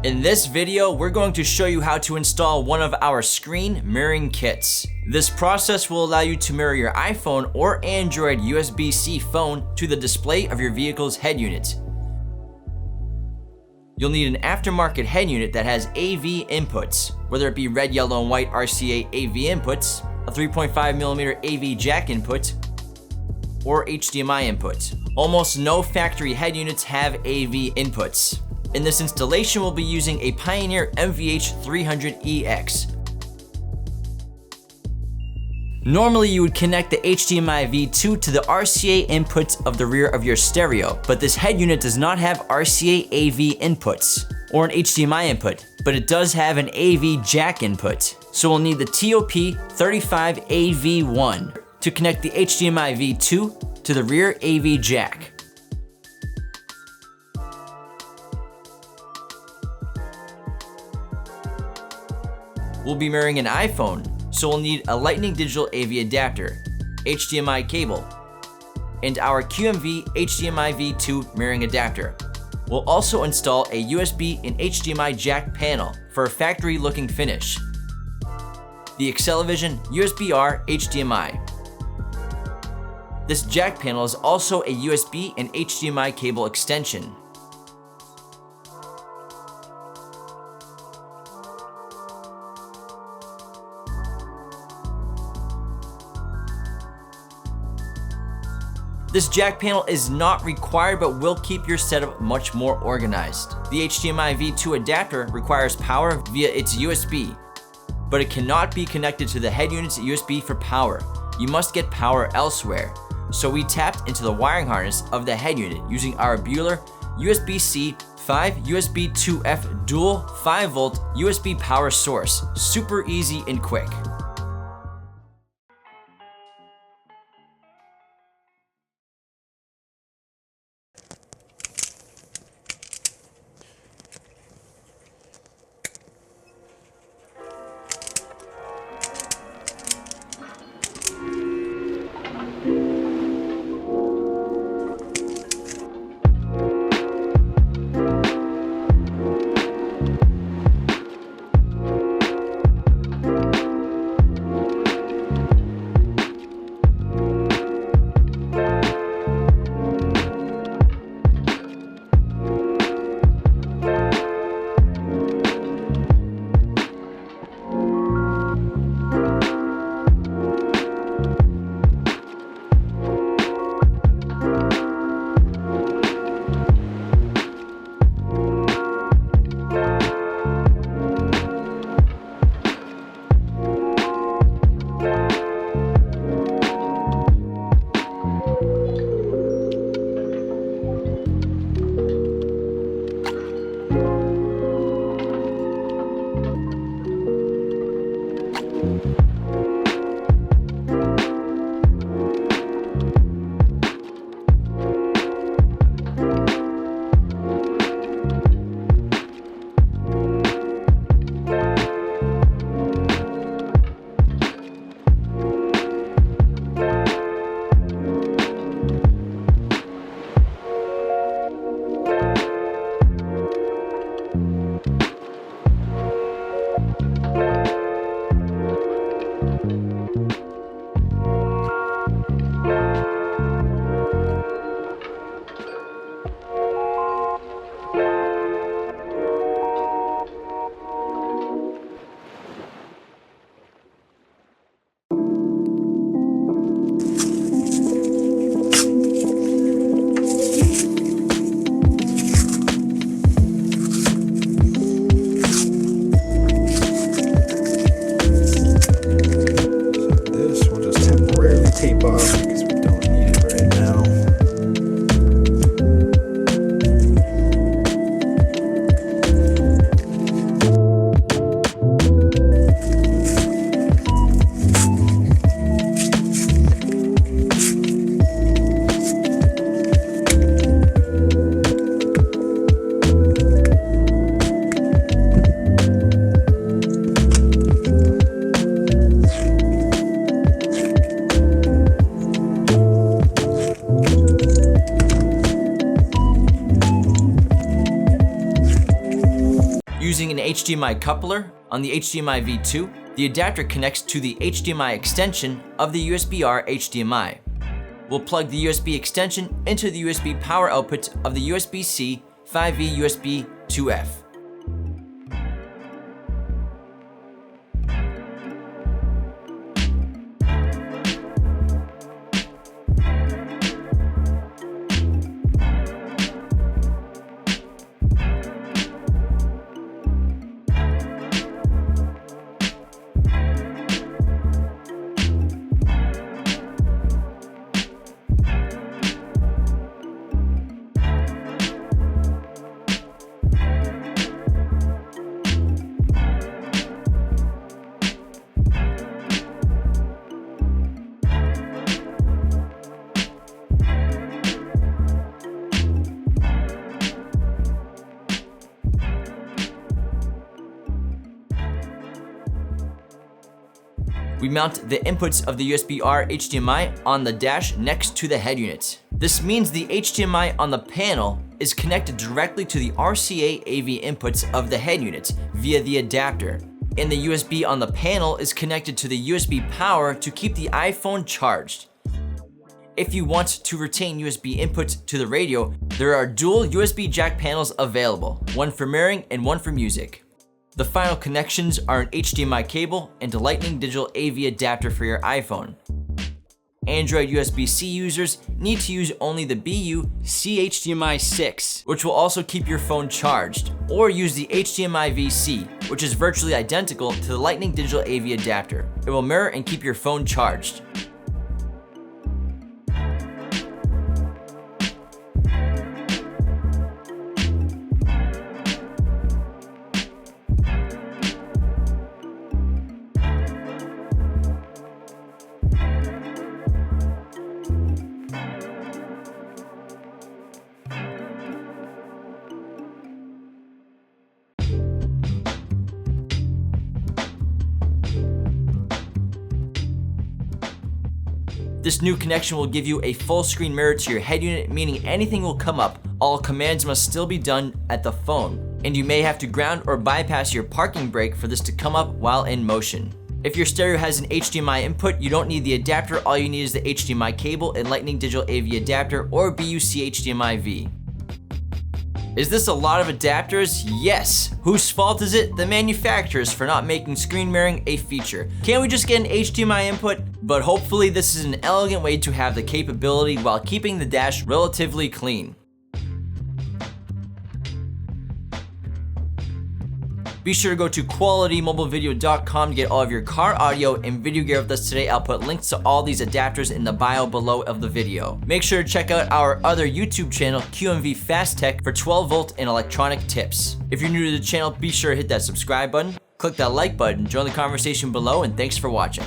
In this video, we're going to show you how to install one of our screen mirroring kits. This process will allow you to mirror your iPhone or Android USB-C phone to the display of your vehicle's head unit. You'll need an aftermarket head unit that has AV inputs, whether it be red, yellow, and white RCA AV inputs, a 3.5mm AV jack input, or HDMI input. Almost no factory head units have AV inputs. In this installation, we'll be using a Pioneer MVH300EX. Normally, you would connect the HDMIV-2 to the RCA inputs of the rear of your stereo, but this head unit does not have RCA AV inputs or an HDMI input, but it does have an AV jack input. So we'll need the TOP35AV1 to connect the HDMIV-2 to the rear AV jack. We'll be mirroring an iPhone, so we'll need a Lightning Digital AV adapter, HDMI cable, and our QMV HDMIV-2 mirroring adapter. We'll also install a USB and HDMI jack panel for a factory-looking finish. The Accelevision USBRHDMI. This jack panel is also a USB and HDMI cable extension. This jack panel is not required, but will keep your setup much more organized. The HDMI-V2 adapter requires power via its USB, but it cannot be connected to the head unit's USB for power. You must get power elsewhere. So we tapped into the wiring harness of the head unit using our Beuler USB-C 5 USB 2F dual 5V USB power source. Super easy and quick. Using an HDMI coupler on the HDMIV-2, the adapter connects to the HDMI extension of the USBRHDMI. We'll plug the USB extension into the USB power output of the USB-C 5V USB 2F. We mount the inputs of the USBRHDMI on the dash next to the head unit. This means the HDMI on the panel is connected directly to the RCA AV inputs of the head unit via the adapter. And the USB on the panel is connected to the USB power to keep the iPhone charged. If you want to retain USB input to the radio, there are dual USB jack panels available, one for mirroring and one for music. The final connections are an HDMI cable and a Lightning Digital AV adapter for your iPhone. Android USB-C users need to use only the BU-CHDMI6, which will also keep your phone charged, or use the HDMIV-C, which is virtually identical to the Lightning Digital AV adapter. It will mirror and keep your phone charged. This new connection will give you a full screen mirror to your head unit, meaning anything will come up. All commands must still be done at the phone, and you may have to ground or bypass your parking brake for this to come up while in motion. If your stereo has an HDMI input, you don't need the adapter. All you need is the HDMI cable and Lightning Digital AV adapter or BU-CHDMIV. Is this a lot of adapters? Yes. Whose fault is it? The manufacturers for not making screen mirroring a feature. Can't we just get an HDMI input? But hopefully this is an elegant way to have the capability while keeping the dash relatively clean. Be sure to go to qualitymobilevideo.com to get all of your car audio and video gear with us today. I'll put links to all these adapters in the bio below of the video. Make sure to check out our other YouTube channel, QMV Fast Tech, for 12 volt and electronic tips. If you're new to the channel, be sure to hit that subscribe button, click that like button, join the conversation below, and thanks for watching.